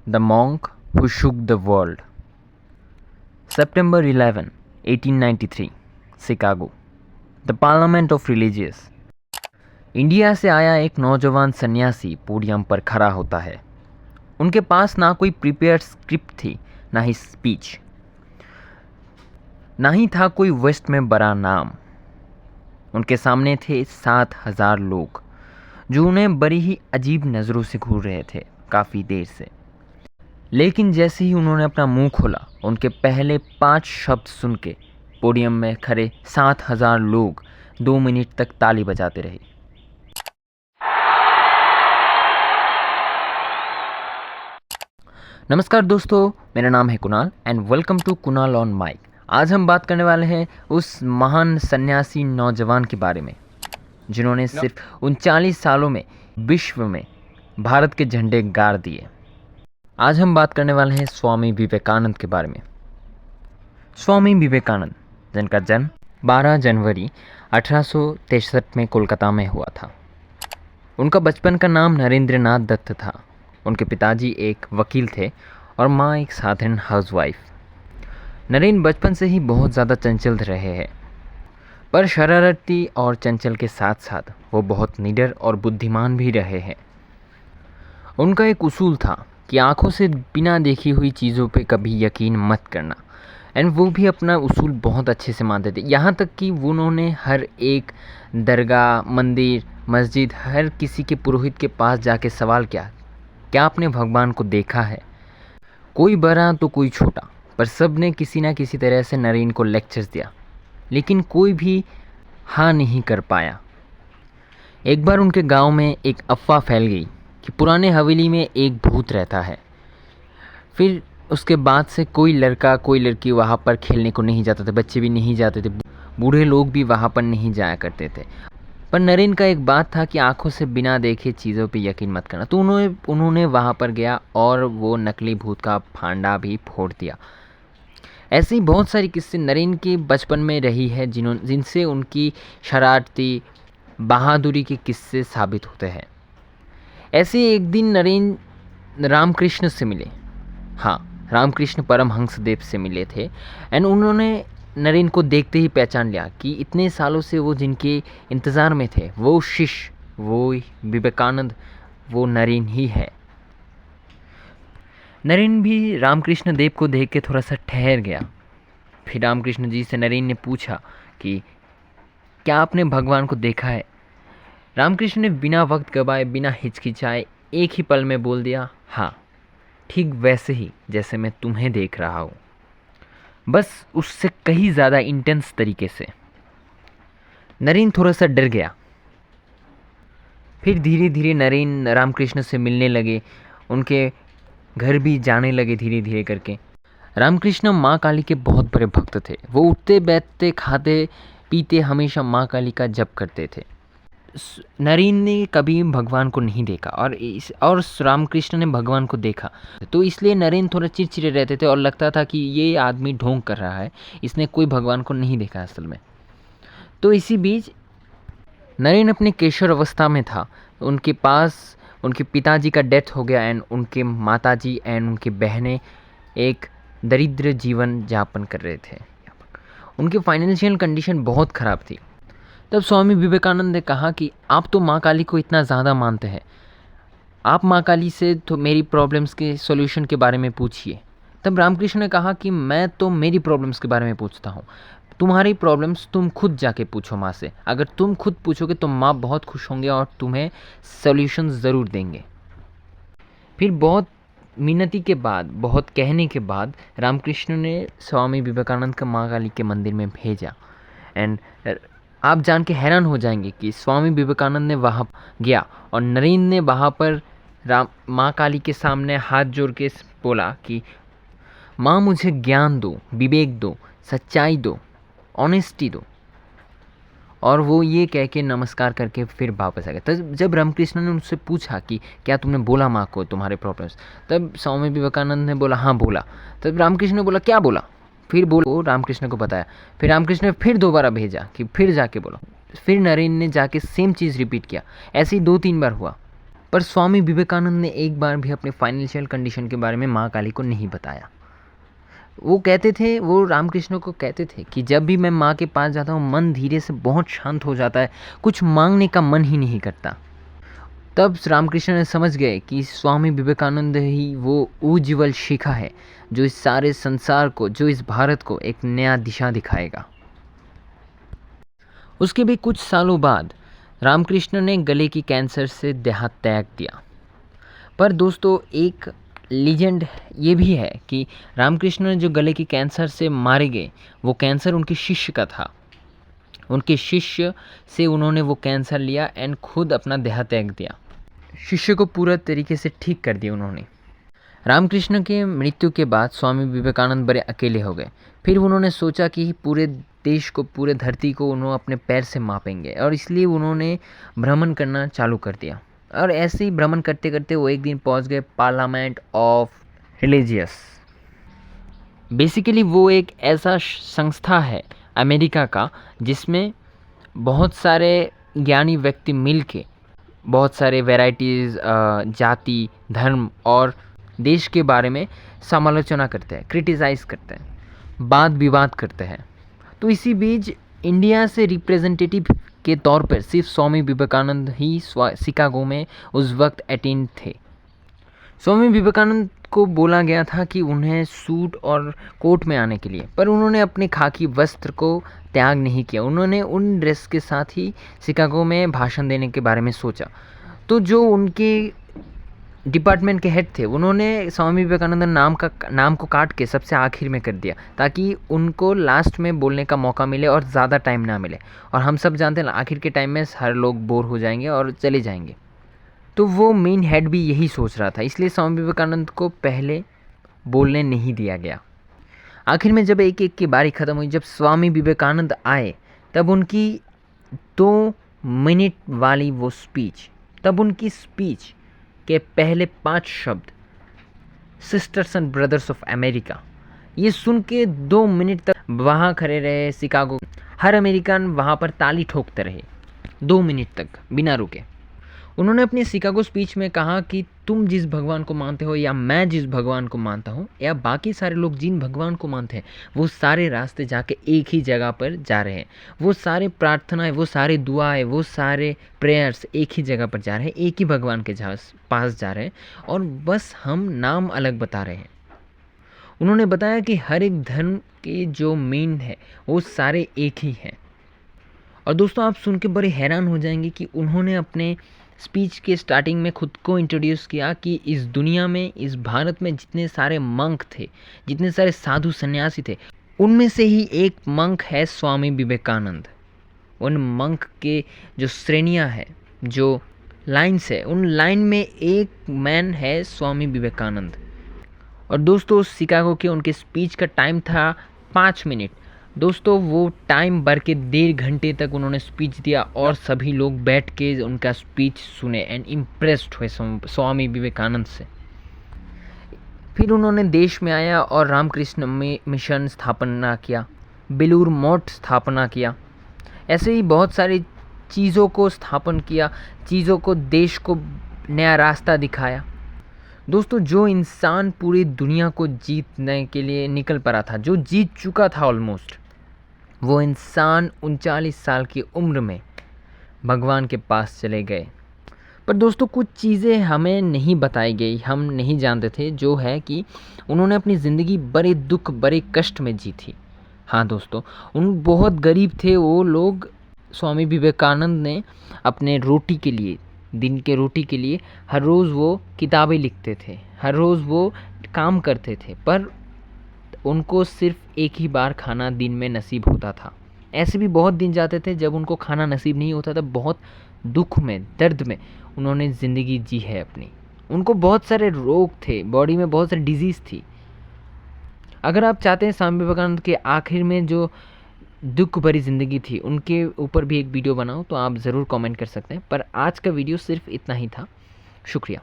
The Monk Who Shook the World. September 11, 1893, Chicago. The Parliament of Religious. India से आया एक नौजवान सन्यासी पोडियम पर खड़ा होता है. उनके पास ना कोई प्रिपेयर्ड स्क्रिप्ट थी, ना ही स्पीच, ना ही था कोई वेस्ट में बड़ा नाम. उनके सामने थे 7,000 लोग जो उन्हें बड़ी ही अजीब नज़रों से घूर रहे थे काफ़ी देर से. लेकिन जैसे ही उन्होंने अपना मुंह खोला, उनके पहले 5 शब्द सुन के पोडियम में खड़े 7,000 लोग 2 मिनट तक ताली बजाते रहे. नमस्कार दोस्तों, मेरा नाम है Kunal and welcome to Kunal on mic. आज हम बात करने वाले हैं उस महान सन्यासी नौजवान के बारे में जिन्होंने सिर्फ 39 सालों में विश्व में भारत के झंडे गाड़ दिए. आज हम बात करने वाले हैं स्वामी विवेकानंद के बारे में. स्वामी विवेकानंद, जिनका जन्म 12 जनवरी 1863 में कोलकाता में हुआ था. उनका बचपन का नाम नरेंद्रनाथ दत्त था. उनके पिताजी एक वकील थे और माँ एक साधारण हाउसवाइफ. नरेंद्र बचपन से ही बहुत ज़्यादा चंचल रहे हैं, पर शरारती और चंचल के साथ साथ वो बहुत निडर और बुद्धिमान भी रहे हैं. उनका एक उसूल था कि आंखों से बिना देखी हुई चीज़ों पे कभी यकीन मत करना, एंड वो भी अपना उसूल बहुत अच्छे से मानते थे. यहाँ तक कि उन्होंने हर एक दरगाह, मंदिर, मस्जिद, हर किसी के पुरोहित के पास जाके सवाल किया, क्या आपने भगवान को देखा है? कोई बड़ा तो कोई छोटा, पर सब ने किसी ना किसी तरह से नरेंद्र को लेक्चर्स दिया, लेकिन कोई भी हाँ नहीं कर पाया. एक बार उनके गांव में एक अफवाह फैल गई कि पुराने हवेली में एक भूत रहता है. फिर उसके बाद से कोई लड़का कोई लड़की वहाँ पर खेलने को नहीं जाता था, बच्चे भी नहीं जाते थे, बूढ़े लोग भी वहाँ पर नहीं जाया करते थे. पर नरेंद्र का एक बात था कि आंखों से बिना देखे चीज़ों पे यकीन मत करना. तो उन्होंने वहाँ पर गया और वो नकली भूत का फांडा भी फोड़ दिया. ऐसे ही बहुत सारी किस्से नरेंद्र के बचपन में रही है जिनसे उनकी शरारती बहादुरी के किस्से साबित होते हैं. ऐसे एक दिन नरेंद्र रामकृष्ण से मिले. हाँ, रामकृष्ण परमहंसदेव से मिले थे एंड उन्होंने नरेंद्र को देखते ही पहचान लिया कि इतने सालों से वो जिनके इंतज़ार में थे, वो शिष्य, वो विवेकानंद, वो नरेंद्र ही है. नरेंद्र भी रामकृष्ण देव को देख के थोड़ा सा ठहर गया. फिर रामकृष्ण जी से नरेंद्र ने पूछा कि क्या आपने भगवान को देखा है? रामकृष्ण ने बिना वक्त गवाए, बिना हिचकिचाए एक ही पल में बोल दिया, हाँ, ठीक वैसे ही जैसे मैं तुम्हें देख रहा हूँ, बस उससे कहीं ज़्यादा इंटेंस तरीके से. नरेंद्र थोड़ा सा डर गया. फिर धीरे धीरे नरेंद्र रामकृष्ण से मिलने लगे, उनके घर भी जाने लगे धीरे धीरे करके. रामकृष्ण माँ काली के बहुत बड़े भक्त थे. वो उठते बैठते खाते पीते हमेशा माँ काली का जप करते थे. नरेंद्र ने कभी भगवान को नहीं देखा और रामकृष्ण ने भगवान को देखा, तो इसलिए नरेंद्र थोड़ा चिड़चिड़े रहते थे और लगता था कि ये आदमी ढोंग कर रहा है, इसने कोई भगवान को नहीं देखा असल में. तो इसी बीच नरेंद्र अपने किशोर अवस्था में था. उनके पास उनके पिताजी का डेथ हो गया एंड उनके माताजी एंड उनकी बहनें एक दरिद्र जीवन यापन कर रहे थे. उनकी फाइनेंशियल कंडीशन बहुत ख़राब थी. तब स्वामी विवेकानंद ने कहा कि आप तो माँ काली को इतना ज़्यादा मानते हैं, आप माँ काली से तो मेरी प्रॉब्लम्स के सॉल्यूशन के बारे में पूछिए. तब रामकृष्ण ने कहा कि मैं तो मेरी प्रॉब्लम्स के बारे में पूछता हूँ, तुम्हारी प्रॉब्लम्स तुम खुद जाके पूछो माँ से. अगर तुम खुद पूछोगे तो माँ बहुत खुश होंगे और तुम्हें सॉल्यूशन ज़रूर देंगे. फिर बहुत मिन्नती के बाद, बहुत कहने के बाद रामकृष्ण ने स्वामी विवेकानंद को माँ काली के मंदिर में भेजा. एंड आप जान के हैरान हो जाएंगे कि स्वामी विवेकानंद ने वहाँ गया और नरेंद्र ने वहाँ पर माँ काली के सामने हाथ जोड़ के बोला कि माँ मुझे ज्ञान दो, विवेक दो, सच्चाई दो, ऑनेस्टी दो. और वो ये कह के नमस्कार करके फिर वापस आ गया. तब जब रामकृष्ण ने उनसे पूछा कि क्या तुमने बोला माँ को तुम्हारे प्रॉब्लम्स, तब स्वामी विवेकानंद ने बोला हाँ बोला. तब रामकृष्ण ने बोला क्या बोला? फिर बोलो रामकृष्ण को बताया. फिर रामकृष्ण ने फिर दोबारा भेजा कि फिर जाके बोलो. फिर नरेंद्र ने जाके सेम चीज़ रिपीट किया. ऐसे ही 2-3 बार हुआ. पर स्वामी विवेकानंद ने एक बार भी अपने फाइनेंशियल कंडीशन के बारे में माँ काली को नहीं बताया। वो रामकृष्ण को कहते थे कि जब भी मैं माँ के पास जाता हूँ मन धीरे से बहुत शांत हो जाता है, कुछ मांगने का मन ही नहीं करता। तब रामकृष्ण ने समझ गए कि स्वामी विवेकानंद ही वो उज्ज्वल शिखा है जो इस सारे संसार को, जो इस भारत को एक नया दिशा दिखाएगा। उसके भी कुछ सालों बाद रामकृष्ण ने गले की कैंसर से देह त्याग दिया। पर दोस्तों एक लीजेंड ये भी है कि रामकृष्ण जो गले की कैंसर से मारे गए, वो कैंसर उनके शिष्य का था। उनके शिष्य से उन्होंने वो कैंसर लिया एंड खुद अपना देह त्याग दिया। शिष्य को पूरा तरीके से ठीक कर दिया उन्होंने। रामकृष्ण के मृत्यु के बाद स्वामी विवेकानंद बड़े अकेले हो गए। फिर उन्होंने सोचा कि पूरे देश को, पूरे धरती को उन्होंने अपने पैर से मापेंगे और इसलिए उन्होंने भ्रमण करना चालू कर दिया। और ऐसे ही भ्रमण करते करते वो एक दिन पहुंच गए पार्लियामेंट ऑफ रिलीजियस। बेसिकली वो एक ऐसा संस्था है अमेरिका का जिसमें बहुत सारे ज्ञानी व्यक्ति मिलके बहुत सारे वैराइटीज़, जाति, धर्म और देश के बारे में समालोचना करते हैं, क्रिटिसाइज़ करते हैं, वाद विवाद करते हैं। तो इसी बीच इंडिया से रिप्रेजेंटेटिव के तौर पर सिर्फ स्वामी विवेकानंद ही शिकागो में उस वक्त अटेंड थे। स्वामी विवेकानंद को बोला गया था कि उन्हें सूट और कोट में आने के लिए, पर उन्होंने अपने खाकी वस्त्र को त्याग नहीं किया। उन्होंने उन ड्रेस के साथ ही शिकागो में भाषण देने के बारे में सोचा। तो जो उनके डिपार्टमेंट के हेड थे उन्होंने स्वामी विवेकानंद नाम को काट के सबसे आखिर में कर दिया ताकि उनको लास्ट में बोलने का मौका मिले और ज़्यादा टाइम ना मिले। और हम सब जानते हैं आखिर के टाइम में हर लोग बोर हो जाएंगे और चले जाएंगे। तो वो मेन हेड भी यही सोच रहा था, इसलिए स्वामी विवेकानंद को पहले बोलने नहीं दिया गया। आखिर में जब एक एक की बारी ख़त्म हुई, जब स्वामी विवेकानंद आए, तब उनकी 2 मिनट वाली वो स्पीच, तब उनकी स्पीच के पहले 5 शब्द sisters and brothers of America, ये सुन के 2 मिनट तक वहाँ खड़े रहे शिकागो। हर अमेरिकन वहाँ पर ताली ठोकते रहे 2 मिनट तक बिना रुके। उन्होंने अपनी शिकागो स्पीच में कहा कि तुम जिस भगवान को मानते हो या मैं जिस भगवान को मानता हूँ या बाकी सारे लोग जिन भगवान को मानते हैं, वो सारे रास्ते जाके एक ही जगह पर जा रहे हैं। वो सारे प्रार्थनाएं, वो सारे दुआएं, वो सारे प्रेयर्स एक ही जगह पर जा रहे हैं, एक ही भगवान के पास जा रहे हैं और बस हम नाम अलग बता रहे हैं। उन्होंने बताया कि हर एक धर्म के जो मेन है वो सारे एक ही हैं। और दोस्तों आप सुन के बड़े हैरान हो जाएंगे कि उन्होंने अपने स्पीच के स्टार्टिंग में खुद को इंट्रोड्यूस किया कि इस दुनिया में, इस भारत में जितने सारे मंक थे, जितने सारे साधु सन्यासी थे, उनमें से ही एक मंक है स्वामी विवेकानंद। उन मंक के जो श्रेणियां हैं, जो लाइन्स है, उन लाइन में एक मैन है स्वामी विवेकानंद। और दोस्तों शिकागो के उनके स्पीच का टाइम था 5 मिनट। दोस्तों वो टाइम बढ़ के 1.5 घंटे तक उन्होंने स्पीच दिया और सभी लोग बैठ के उनका स्पीच सुने एंड इम्प्रेस्ड हुए स्वामी विवेकानंद से। फिर उन्होंने देश में आया और रामकृष्ण मिशन स्थापना किया, बेलूर मठ स्थापना किया, ऐसे ही बहुत सारी चीज़ों को स्थापन किया, चीज़ों को, देश को नया रास्ता दिखाया। दोस्तों जो इंसान पूरी दुनिया को जीतने के लिए निकल पड़ा था, जो जीत चुका था ऑलमोस्ट, वो इंसान 39 साल की उम्र में भगवान के पास चले गए। पर दोस्तों कुछ चीज़ें हमें नहीं बताई गई, हम नहीं जानते थे, जो है कि उन्होंने अपनी ज़िंदगी बड़े दुख, बड़े कष्ट में जी थी। हाँ दोस्तों, उन बहुत गरीब थे वो लोग। स्वामी विवेकानंद ने अपने रोटी के लिए, दिन के रोटी के लिए हर रोज़ वो किताबें लिखते थे, हर रोज़ वो काम करते थे, पर उनको सिर्फ एक ही बार खाना दिन में नसीब होता था। ऐसे भी बहुत दिन जाते थे जब उनको खाना नसीब नहीं होता था। बहुत दुख में, दर्द में उन्होंने ज़िंदगी जी है अपनी। उनको बहुत सारे रोग थे, बॉडी में बहुत सारी डिजीज़ थी। अगर आप चाहते हैं स्वामी विवेकानंद के आखिर में जो दुख भरी ज़िंदगी थी उनके ऊपर भी एक वीडियो बनाऊं, तो आप ज़रूर कमेंट कर सकते हैं। पर आज का वीडियो सिर्फ इतना ही था। शुक्रिया।